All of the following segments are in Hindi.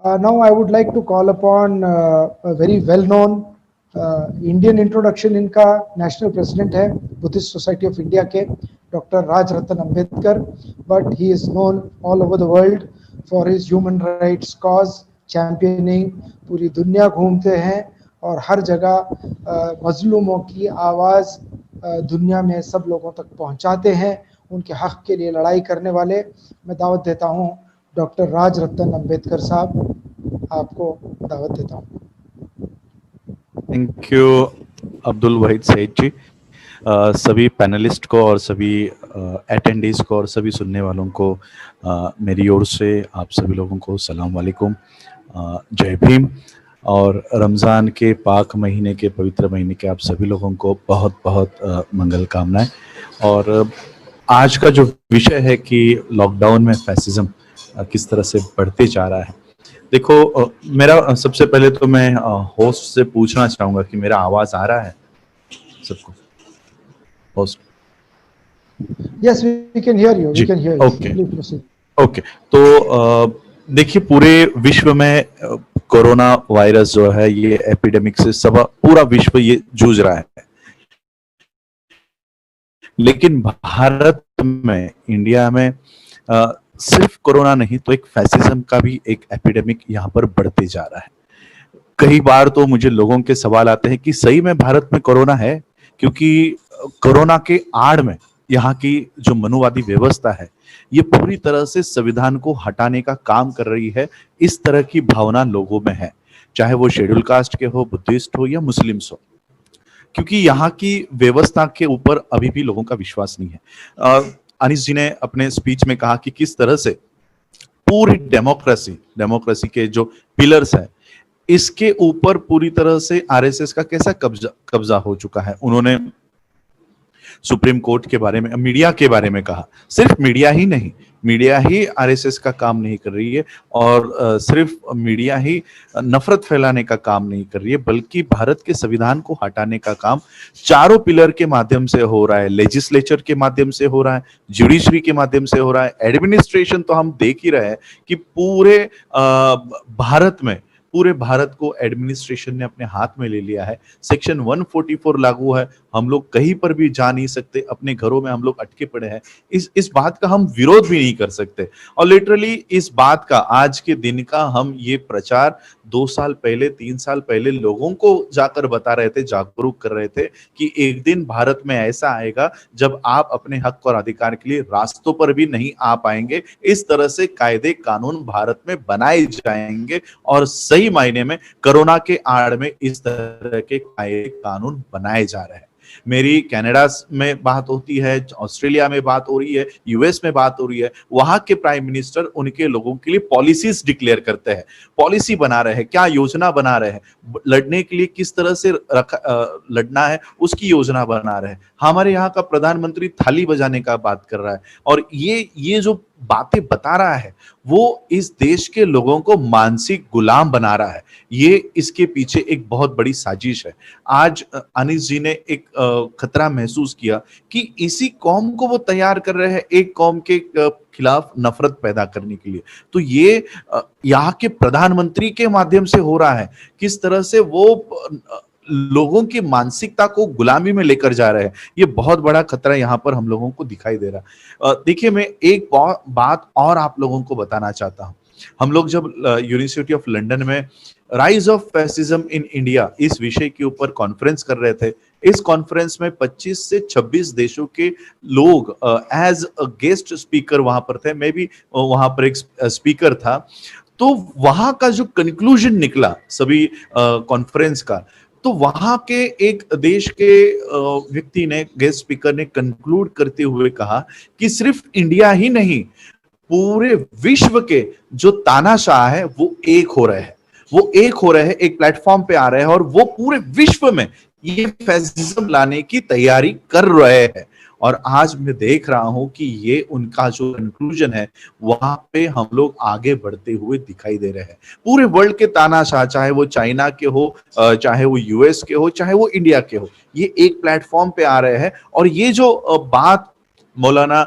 Now I would like to call upon a very well-known Indian introduction. इनका नेशनल प्रेसिडेंट है बुद्धिस्ट सोसाइटी ऑफ इंडिया के doctor Raj Ratan Ambedkar, but he is known all over the world for his human rights cause championing. पूरी दुनिया घूमते हैं और हर जगह मजलूमों की आवाज़ दुनिया में सब लोगों तक पहुंचाते हैं, उनके हक के लिए लड़ाई करने वाले। मैं दावत देता हूं डॉक्टर राज रतन अम्बेडकर साहब, आपको दावत देता हूं। थैंक यू अब्दुल वहीद सईद जी। सभी पैनलिस्ट को और सभी अटेंडीज को और सभी सुनने वालों को मेरी ओर से आप सभी लोगों को सलाम वालेकुम, जय भीम। और रमज़ान के पाक महीने के पवित्र महीने के आप सभी लोगों को बहुत बहुत मंगल कामनाएं। और आज का जो विषय है कि लॉकडाउन में फैसिज्म किस तरह से बढ़ते जा रहा है। देखो, मेरा सबसे पहले तो मैं होस्ट से पूछना चाहूंगा कि मेरा आवाज आ रहा है सबको? Host, yes we can hear you, we can hear you. Okay, तो देखिए, पूरे विश्व में कोरोना वायरस जो है, ये एपिडेमिक से सब पूरा विश्व ये जूझ रहा है, लेकिन भारत में, इंडिया में सिर्फ कोरोना नहीं तो एक फैसिज्म का भी एक एपिडेमिक यहाँ पर बढ़ते जा रहा है। कई बार तो मुझे लोगों के सवाल आते हैं कि सही में भारत में कोरोना है, क्योंकि कोरोना के आड़ में यहाँ की जो मनुवादी व्यवस्था है ये पूरी तरह से संविधान को हटाने का काम कर रही है। इस तरह की भावना लोगों में है, चाहे वो शेड्यूल कास्ट के हो, बुद्धिस्ट हो या मुस्लिम्स हो, क्योंकि यहाँ की व्यवस्था के ऊपर अभी भी लोगों का विश्वास नहीं है। अनीस जी ने अपने स्पीच में कहा कि किस तरह से पूरी डेमोक्रेसी के जो पिलर्स है, इसके ऊपर पूरी तरह से आरएसएस का कैसा कब्जा हो चुका है। उन्होंने सुप्रीम कोर्ट के बारे में, मीडिया के बारे में कहा। सिर्फ मीडिया ही नहीं, मीडिया ही आरएसएस का काम नहीं कर रही है, और सिर्फ मीडिया ही नफरत फैलाने का काम नहीं कर रही है, बल्कि भारत के संविधान को हटाने का काम चारों पिलर के माध्यम से हो रहा है। लेजिस्लेचर के माध्यम से हो रहा है, जुडिशरी के माध्यम से हो रहा है, एडमिनिस्ट्रेशन तो हम देख ही रहे हैं कि पूरे भारत को एडमिनिस्ट्रेशन ने अपने हाथ में ले लिया है। सेक्शन 144 लागू है, हम लोग कहीं पर भी जा नहीं सकते, अपने घरों में हम लोग अटके पड़े हैं। इस बात का हम विरोध भी नहीं कर सकते, और लिटरली इस बात का, आज के दिन का हम ये प्रचार 2 साल पहले, 3 साल पहले लोगों को जाकर बता रहे थे, जागरूक कर रहे थे कि एक दिन भारत में ऐसा आएगा जब आप अपने हक और अधिकार के लिए रास्तों पर भी नहीं आ पाएंगे। इस तरह से कायदे कानून भारत में बनाए जाएंगे, और सही मायने में कोरोना के आड़ में इस तरह के कायदे कानून बनाए जा रहे हैं। मेरी कनाडा में बात होती है, ऑस्ट्रेलिया में बात हो रही है, यूएस में बात हो रही है। वहां के प्राइम मिनिस्टर उनके लोगों के लिए पॉलिसीज डिक्लेयर करते हैं, पॉलिसी बना रहे हैं, क्या योजना बना रहे हैं, लड़ने के लिए किस तरह से लड़ना है उसकी योजना बना रहे हैं। हमारे यहाँ का प्रधानमंत्री थाली बजाने का बात कर रहा है, और ये जो बातें बता रहा है वो इस देश के लोगों को मानसिक गुलाम बना रहा है। ये इसके पीछे एक बहुत बड़ी साजिश है। आज अनीस जी ने एक खतरा महसूस किया कि इसी कौम को वो तैयार कर रहे हैं एक कौम के खिलाफ नफरत पैदा करने के लिए। तो ये यहाँ के प्रधानमंत्री के माध्यम से हो रहा है, किस तरह से वो लोगों की मानसिकता को गुलामी में लेकर जा रहे हैं। ये बहुत बड़ा खतरा यहाँ पर हम लोगों को दिखाई दे रहा है। देखिए, मैं एक बात और आप लोगों को बताना चाहता हूँ। हम लोग जब यूनिवर्सिटी ऑफ लंदन में rise of fascism in India इस विषय के ऊपर कॉन्फ्रेंस कर रहे थे, इस कॉन्फ्रेंस में 25 से 26 देशों के लोग एज अ गेस्ट स्पीकर वहां पर थे। मैं भी वहां पर एक स्पीकर था। तो वहां का जो कंक्लूजन निकला सभी कॉन्फ्रेंस का, तो वहां के एक देश के व्यक्ति ने, गेस्ट स्पीकर ने कंक्लूड करते हुए कहा कि सिर्फ इंडिया ही नहीं, पूरे विश्व के जो तानाशाह है वो एक हो रहे हैं, एक प्लेटफॉर्म पे आ रहे हैं, और वो पूरे विश्व में ये फैसिज्म लाने की तैयारी कर रहे हैं। और आज मैं देख रहा हूं कि ये उनका जो कंक्लूजन है, वहां पे हम लोग आगे बढ़ते हुए दिखाई दे रहे हैं। पूरे वर्ल्ड के तानाशाह, चाहे वो चाइना के हो, चाहे वो यूएस के हो, चाहे वो इंडिया के हो, ये एक प्लेटफॉर्म पे आ रहे हैं। और ये जो बात मौलाना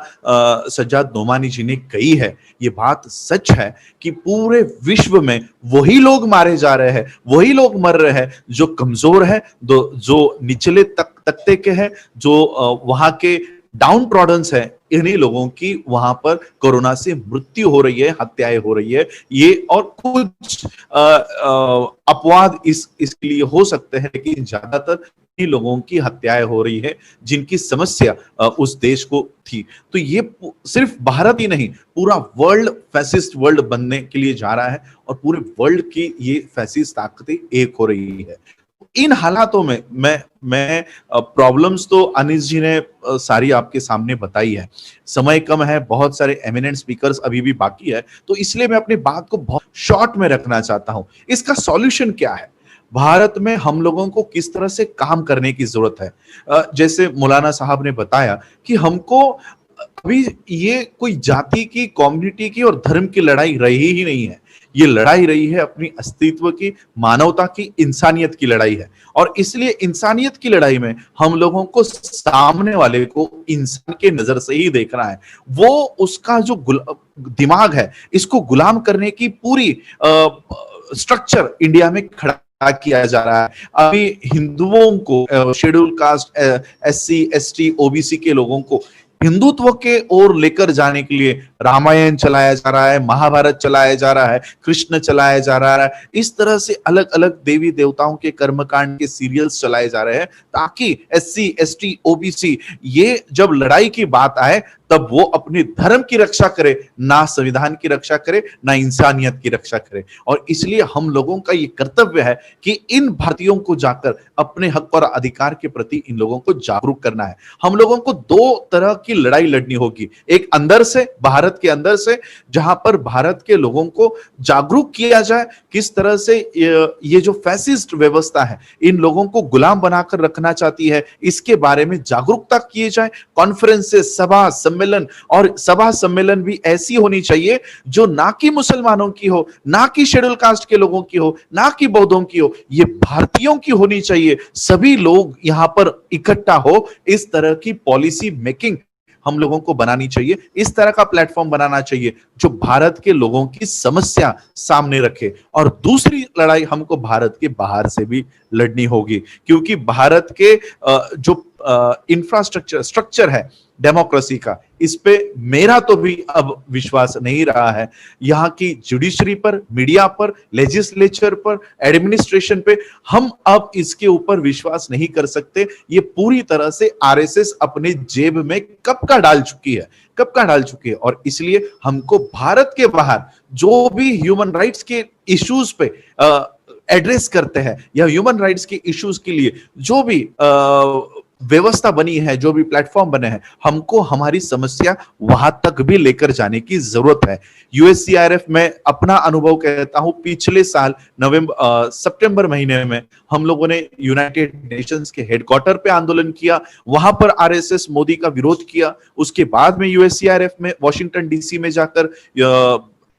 सज्जाद नोमानी जी ने कही है, ये बात सच है कि पूरे विश्व में वही लोग मारे जा रहे हैं, वही लोग मर रहे हैं जो कमजोर है, जो निचले तख्ते के हैं, जो वहां के डाउन ट्रॉडन्स है, इन्हीं लोगों की वहां पर कोरोना से मृत्यु हो रही है, हत्याएं हो रही है। ये और कुछ अपवाद इसके लिए हो सकते हैं, लेकिन ज्यादातर ही लोगों की हत्याएं हो रही है जिनकी समस्या उस देश को थी। तो ये सिर्फ भारत ही नहीं, पूरा वर्ल्ड फैसिस्ट वर्ल्ड बनने के लिए जा रहा है और पूरे वर्ल्ड की ये फैसिस्ट ताकतें एक हो रही है। इन हालातों में मैं प्रॉब्लम्स तो अनिस जी ने सारी आपके सामने बताई है, समय कम है, बहुत सारे एमिनेंट स्पीकर्स अभी भी बाकी है, तो इसलिए मैं अपनी बात को बहुत शॉर्ट में रखना चाहता हूं। इसका सॉल्यूशन क्या है? भारत में हम लोगों को किस तरह से काम करने की जरूरत है? जैसे मौलाना साहब ने बताया कि हमको अभी ये कोई जाति की, कम्युनिटी की और धर्म की लड़ाई रही ही नहीं है। ये लड़ाई रही है अपनी अस्तित्व की, मानवता की, इंसानियत की लड़ाई है। और इसलिए इंसानियत की लड़ाई में हम लोगों को सामने वाले को इंसान के नजर से ही देखना है। वो उसका जो दिमाग है, इसको गुलाम करने की पूरी स्ट्रक्चर इंडिया में खड़ा किया जा रहा है। अभी हिंदुओं को, schedule caste, SC ST OBC के लोगों को हिंदुत्व के ओर लेकर जाने के लिए रामायण चलाया जा रहा है, महाभारत चलाया जा रहा है, कृष्ण चलाया जा रहा है। इस तरह से अलग अलग देवी देवताओं के कर्मकांड के सीरियल्स चलाए जा रहे हैं, ताकि SC ST OBC ये जब लड़ाई की बात आए तब वो अपने धर्म की रक्षा करे, ना संविधान की रक्षा करे, ना इंसानियत की रक्षा करे। और इसलिए हम लोगों का ये कर्तव्य है कि इन भारतीयों को जाकर अपने हक और अधिकार के प्रति इन लोगों को जागरूक करना है। हम लोगों को दो तरह की लड़ाई लड़नी होगी, एक अंदर से, भारत के अंदर से, जहां पर भारत के लोगों को जागरूक किया जाए किस तरह से ये जो फैसिस्ट व्यवस्था है इन लोगों को गुलाम बनाकर रखना चाहती है, इसके बारे में जागरूकता किए जाए। कॉन्फ्रेंसेस, सभा सम्मेलन, और सभा सम्मेलन भी ऐसी होनी चाहिए जो ना कि मुसलमानों की हो, ना कि शेड्यूल कास्ट के लोगों की हो, ना कि बौद्धों की हो, ये भारतीयों की होनी चाहिए। सभी लोग यहां पर इकट्ठा हो, इस तरह की पॉलिसी मेकिंग हम लोगों को बनानी चाहिए। इस तरह का प्लेटफॉर्म बनाना चाहिए जो भारत के लोगों की समस्या सामने रखे। और दूसरी लड़ाई हमको भारत के बाहर से भी लड़नी होगी, क्योंकि भारत के जो इंफ्रास्ट्रक्चर स्ट्रक्चर है डेमोक्रेसी का, इस पे मेरा तो भी अब विश्वास नहीं रहा है। यहाँ की जुडिशरी पर, मीडिया पर, लेजिस्लेचर पर, एडमिनिस्ट्रेशन पे हम अब इसके ऊपर विश्वास नहीं कर सकते। ये पूरी तरह से RSS अपने जेब में कब का डाल चुकी है। और इसलिए हमको भारत के बाहर जो भी ह्यूमन राइट्स के इश्यूज पे एड्रेस करते हैं, या ह्यूमन राइट्स के इश्यूज के लिए जो भी व्यवस्था बनी है, जो भी प्लेटफॉर्म बने हैं, हमको हमारी समस्या वहां तक भी लेकर जाने की जरूरत है। USCIRF में अपना अनुभव कहता हूं, पिछले साल सितंबर महीने में हम लोगों ने यूनाइटेड नेशंस के हेडक्वार्टर पे आंदोलन किया, वहां पर RSS मोदी का विरोध किया। उसके बाद में USCIRF में वॉशिंगटन DC में जाकर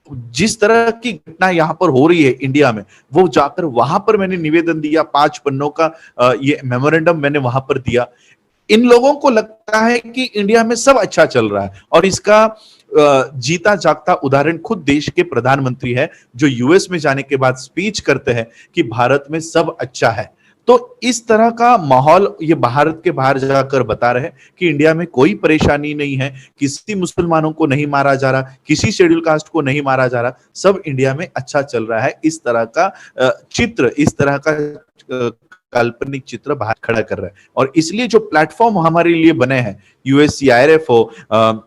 जिस तरह की घटना यहां पर हो रही है इंडिया में, वो जाकर वहां पर मैंने निवेदन दिया, 5 पन्नों का ये मेमोरेंडम मैंने वहां पर दिया। इन लोगों को लगता है कि इंडिया में सब अच्छा चल रहा है, और इसका जीता जागता उदाहरण खुद देश के प्रधानमंत्री है, जो US में जाने के बाद स्पीच करते हैं कि भारत में सब अच्छा है। तो इस तरह का माहौल ये भारत के बाहर जाकर बता रहे हैं कि इंडिया में कोई परेशानी नहीं है, किसी मुसलमानों को नहीं मारा जा रहा, किसी शेड्यूल कास्ट को नहीं मारा जा रहा, सब इंडिया में अच्छा चल रहा है। इस तरह का चित्र, इस तरह का काल्पनिक चित्र बाहर खड़ा कर रहा है। और इसलिए जो प्लेटफॉर्म हमारे लिए बने हैं, USCIRF हो,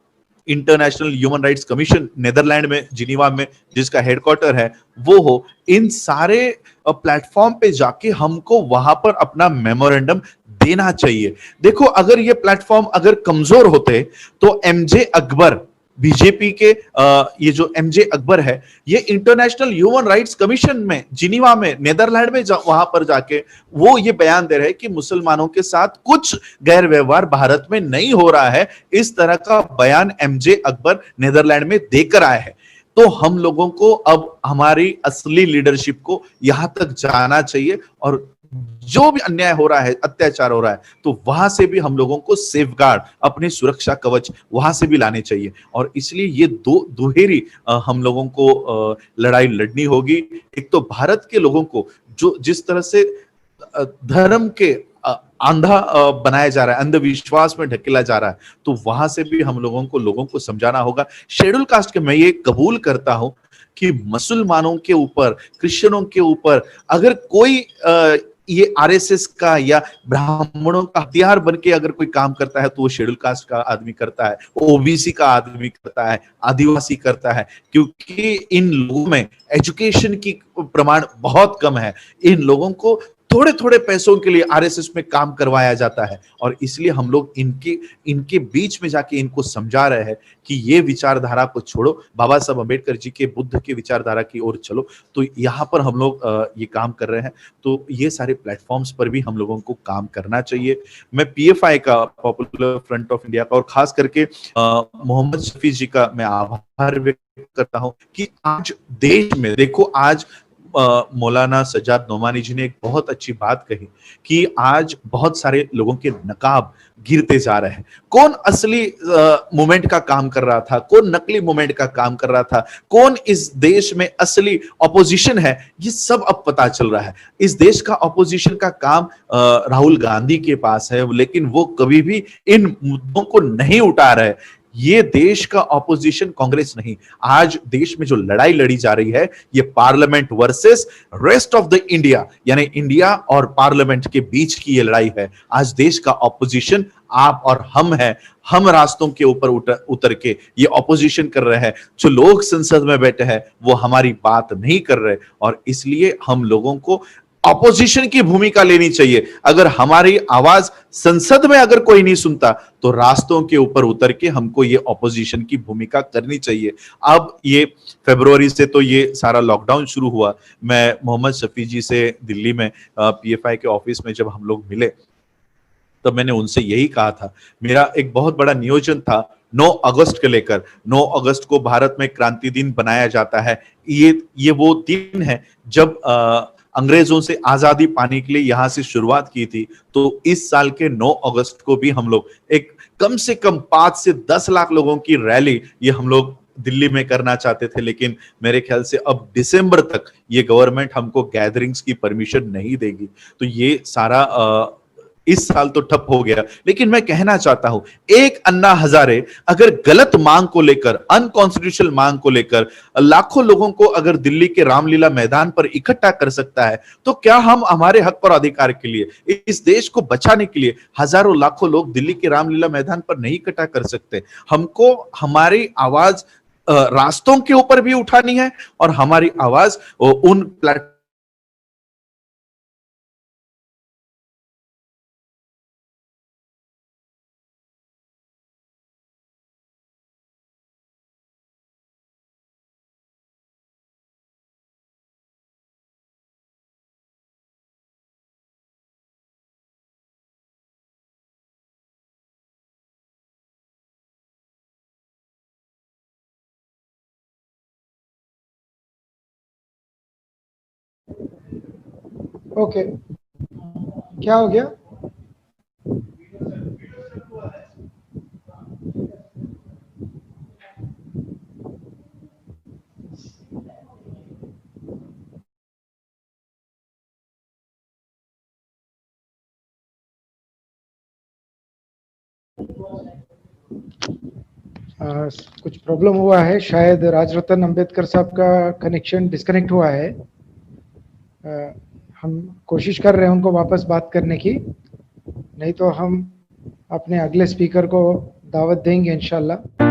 international human rights commission Netherland में, जिनीवा में, जिसका हेडक्वार्टर है, वो हो, इन सारे प्लेटफॉर्म पे जाके हमको वहां पर अपना मेमोरेंडम देना चाहिए। देखो, अगर ये प्लेटफॉर्म अगर कमजोर होते तो MJ अकबर, बीजेपी के ये जो MJ अकबर है, ये इंटरनेशनल ह्यूमन राइट्स कमीशन में, जिनीवा में, नेदरलैंड में वहां पर जाके वो ये बयान दे रहे हैं कि मुसलमानों के साथ कुछ गैर व्यवहार भारत में नहीं हो रहा है। इस तरह का बयान MJ अकबर नेदरलैंड में देकर आए हैं। तो हम लोगों को अब हमारी असली लीडरशिप को यहां तक जाना चाहिए और जो भी अन्याय हो रहा है, अत्याचार हो रहा है, तो वहां से भी हम लोगों को सेफगार्ड, अपने सुरक्षा कवच वहां से भी लाने चाहिए। और इसलिए ये दो दुहेरी हम लोगों को लड़ाई लड़नी होगी। एक तो भारत के लोगों को जो जिस तरह से धर्म के अंधा बनाया जा रहा है, अंधविश्वास में ढकेला जा रहा है, तो वहां से भी हम लोगों को समझाना होगा। शेड्यूल कास्ट के मैं ये कबूल करता हूं कि मुसलमानों के ऊपर, क्रिश्चियनों के ऊपर अगर कोई ये आरएसएस का या ब्राह्मणों का हथियार बन के अगर कोई काम करता है तो वो शेड्यूल कास्ट का आदमी करता है, ओबीसी का आदमी करता है, आदिवासी करता है, क्योंकि इन लोगों में एजुकेशन की प्रमाण बहुत कम है। इन लोगों को थोड़े थोड़े पैसों के लिए आरएसएस में काम करवाया जाता है, और इसलिए हम लोग इनके बीच में जाके इनको समझा रहे हैं कि ये विचारधारा को छोड़ो, बाबा साहब अम्बेडकर जी के, बुद्ध के विचारधारा की ओर चलो। तो यहाँ पर हम लोग ये काम कर रहे हैं। तो ये सारे प्लेटफॉर्म्स पर भी हम लोगों को काम करना चाहिए। मैं पीएफआई का, पॉपुलर फ्रंट ऑफ इंडिया का, और खास करके मोहम्मद शफी जी का मैं आभार व्यक्त करता हूं कि आज देश में देखो, आज मौलाना सज्जाद नोमानी जी ने एक बहुत अच्छी बात कही कि आज बहुत सारे लोगों के नकाब गिरते जा रहे हैं। कौन असली मूवमेंट का काम कर रहा था, कौन नकली मूवमेंट का काम कर रहा था, कौन इस देश में असली ऑपोजिशन है, ये सब अब पता चल रहा है। इस देश का ऑपोजिशन का काम राहुल गांधी के पास है, लेकिन वो कभी भी इन मुद्दों को नहीं उठा रहे। ये देश का ऑपोजिशन कांग्रेस नहीं, आज देश में जो लड़ाई लड़ी जा रही है ये parliament versus rest of the India, यानी इंडिया और पार्लियामेंट के बीच की ये लड़ाई है। आज देश का ऑपोजिशन आप और हम हैं। हम रास्तों के ऊपर उतर के ये ऑपोजिशन कर रहे हैं। जो लोग संसद में बैठे हैं वो हमारी बात नहीं कर रहे, और इसलिए हम लोगों को ऑपोजिशन की भूमिका लेनी चाहिए। अगर हमारी आवाज संसद में अगर कोई नहीं सुनता तो रास्तों के ऊपर उतर के हमको ये ऑपोजिशन की भूमिका करनी चाहिए। अब ये फरवरी से तो ये सारा लॉकडाउन शुरू हुआ। मैं मोहम्मद शफी जी से दिल्ली में पीएफआई के ऑफिस में जब हम लोग मिले तब मैंने उनसे यही कहा था। मेरा एक बहुत बड़ा नियोजन था 9 अगस्त को लेकर। 9 अगस्त को भारत में क्रांति दिन बनाया जाता है। ये वो दिन है जब अंग्रेजों से आजादी पाने के लिए यहां से शुरुआत की थी। तो इस साल के 9 अगस्त को भी हम लोग एक कम से कम 5 से 10 लाख लोगों की रैली ये हम लोग दिल्ली में करना चाहते थे, लेकिन मेरे ख्याल से अब दिसंबर तक ये गवर्नमेंट हमको गैदरिंग्स की परमिशन नहीं देगी। तो ये सारा इस साल तो ठप हो गया। लेकिन मैं कहना चाहता हूं, एक अन्ना हजारे अगर गलत मांग को लेकर, अनकॉन्स्टिट्यूशनल मांग को लेकर लाखों लोगों को अगर दिल्ली के रामलीला मैदान पर इकट्ठा कर सकता है, तो क्या हम हमारे हक और अधिकार के लिए, इस देश को बचाने के लिए हजारों लाखों लोग दिल्ली के रामलीला मैदान पर नहीं इकट्ठा कर सकते? हमको हमारी आवाज रास्तों के ऊपर भी उठानी है, और हमारी आवाज उन प्लेटफॉर्म ओके, क्या हो गया? कुछ प्रॉब्लम हुआ है, शायद राजरतन अंबेडकर साहब का कनेक्शन डिस्कनेक्ट हुआ है। हम कोशिश कर रहे हैं उनको वापस बात करने की, नहीं तो हम अपने अगले स्पीकर को दावत देंगे इंशाल्लाह।